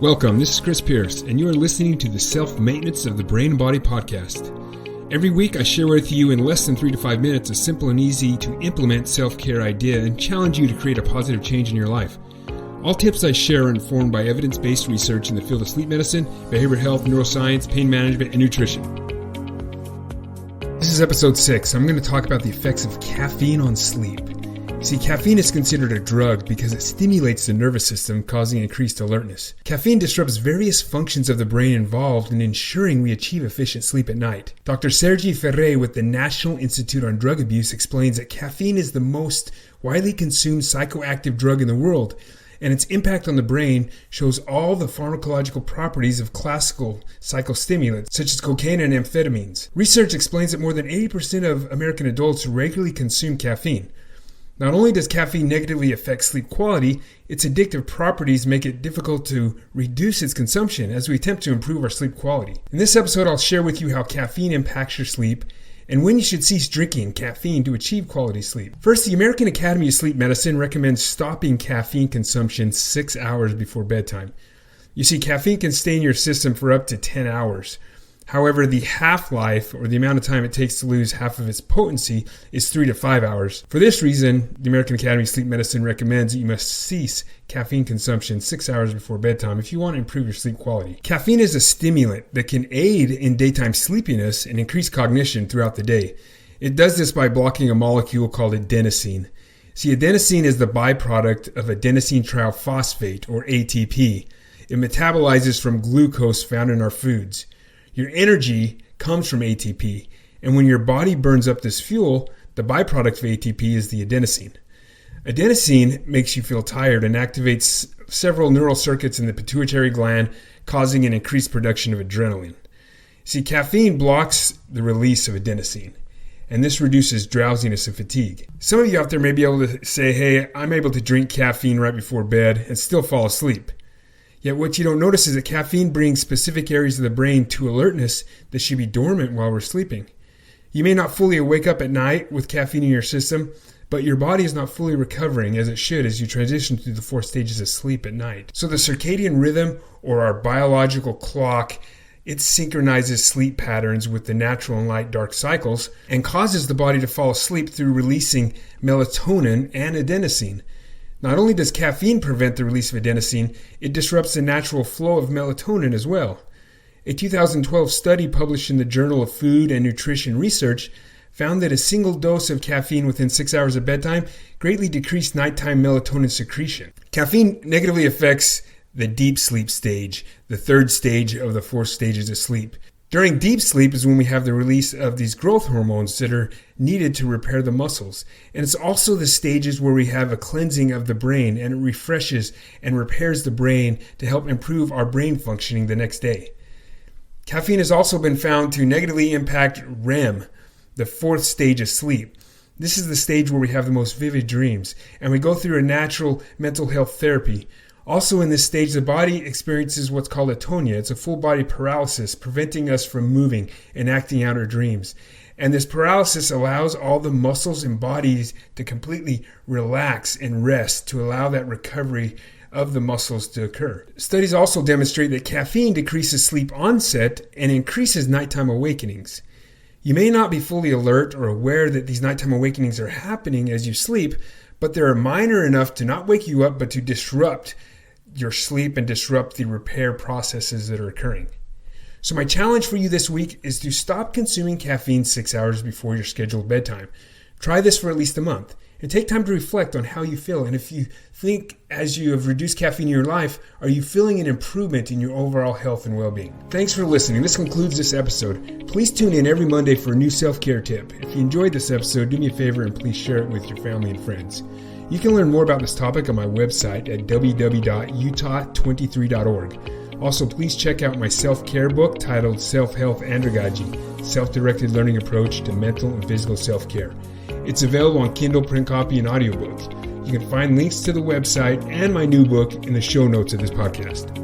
Welcome, this is Chris Pierce, and you are listening to the Self-Maintenance of the Brain and Body podcast. Every week I share with you in less than 3 to 5 minutes a simple and easy to implement self-care idea and challenge you to create a positive change in your life. All tips I share are informed by evidence-based research in the field of sleep medicine, behavioral health, neuroscience, pain management, and nutrition. This is episode 6. I'm going to talk about the effects of caffeine on sleep. See, caffeine is considered a drug because it stimulates the nervous system, causing increased alertness. Caffeine disrupts various functions of the brain involved in ensuring we achieve efficient sleep at night. Dr. Sergi Ferre with the National Institute on Drug Abuse explains that caffeine is the most widely consumed psychoactive drug in the world, and its impact on the brain shows all the pharmacological properties of classical psychostimulants, such as cocaine and amphetamines. Research explains that more than 80% of American adults regularly consume caffeine. Not only does caffeine negatively affect sleep quality, its addictive properties make it difficult to reduce its consumption as we attempt to improve our sleep quality. In this episode, I'll share with you how caffeine impacts your sleep and when you should cease drinking caffeine to achieve quality sleep. First, the American Academy of Sleep Medicine recommends stopping caffeine consumption 6 hours before bedtime. You see, caffeine can stay in your system for up to 10 hours. However, the half-life, or the amount of time it takes to lose half of its potency, is 3 to 5 hours. For this reason, the American Academy of Sleep Medicine recommends that you must cease caffeine consumption 6 hours before bedtime if you want to improve your sleep quality. Caffeine is a stimulant that can aid in daytime sleepiness and increase cognition throughout the day. It does this by blocking a molecule called adenosine. See, adenosine is the byproduct of adenosine triphosphate, or ATP. It metabolizes from glucose found in our foods. Your energy comes from ATP, and when your body burns up this fuel, the byproduct of ATP is the adenosine. Adenosine makes you feel tired and activates several neural circuits in the pituitary gland, causing an increased production of adrenaline. See, caffeine blocks the release of adenosine, and this reduces drowsiness and fatigue. Some of you out there may be able to say, hey, I'm able to drink caffeine right before bed and still fall asleep. Yet what you don't notice is that caffeine brings specific areas of the brain to alertness that should be dormant while we're sleeping. You may not fully wake up at night with caffeine in your system, but your body is not fully recovering as it should as you transition through the 4 stages of sleep at night. So the circadian rhythm, or our biological clock, it synchronizes sleep patterns with the natural and light-dark cycles and causes the body to fall asleep through releasing melatonin and adenosine. Not only does caffeine prevent the release of adenosine, it disrupts the natural flow of melatonin as well. A 2012 study published in the Journal of Food and Nutrition Research found that a single dose of caffeine within 6 hours of bedtime greatly decreased nighttime melatonin secretion. Caffeine negatively affects the deep sleep stage, the 3rd stage of the 4 stages of sleep. During deep sleep is when we have the release of these growth hormones that are needed to repair the muscles. And it's also the stages where we have a cleansing of the brain, and it refreshes and repairs the brain to help improve our brain functioning the next day. Caffeine has also been found to negatively impact REM, the 4th stage of sleep. This is the stage where we have the most vivid dreams, and we go through a natural mental health therapy. Also in this stage, the body experiences what's called atonia. It's a full body paralysis, preventing us from moving and acting out our dreams. And this paralysis allows all the muscles and bodies to completely relax and rest to allow that recovery of the muscles to occur. Studies also demonstrate that caffeine decreases sleep onset and increases nighttime awakenings. You may not be fully alert or aware that these nighttime awakenings are happening as you sleep, but they're minor enough to not wake you up, but to disrupt your sleep and disrupt the repair processes that are occurring. So my challenge for you this week is to stop consuming caffeine 6 hours before your scheduled bedtime. Try this for at least a month and take time to reflect on how you feel. And if you think as you have reduced caffeine in your life, are you feeling an improvement in your overall health and well-being? Thanks for listening. This concludes this episode. Please tune in every Monday for a new self-care tip. If you enjoyed this episode, do me a favor and please share it with your family and friends. You can learn more about this topic on my website at www.utah23.org. Also, please check out my self-care book titled Self-Health Andragogy, Self-Directed Learning Approach to Mental and Physical Self-Care. It's available on Kindle, print copy, and audiobook. You can find links to the website and my new book in the show notes of this podcast.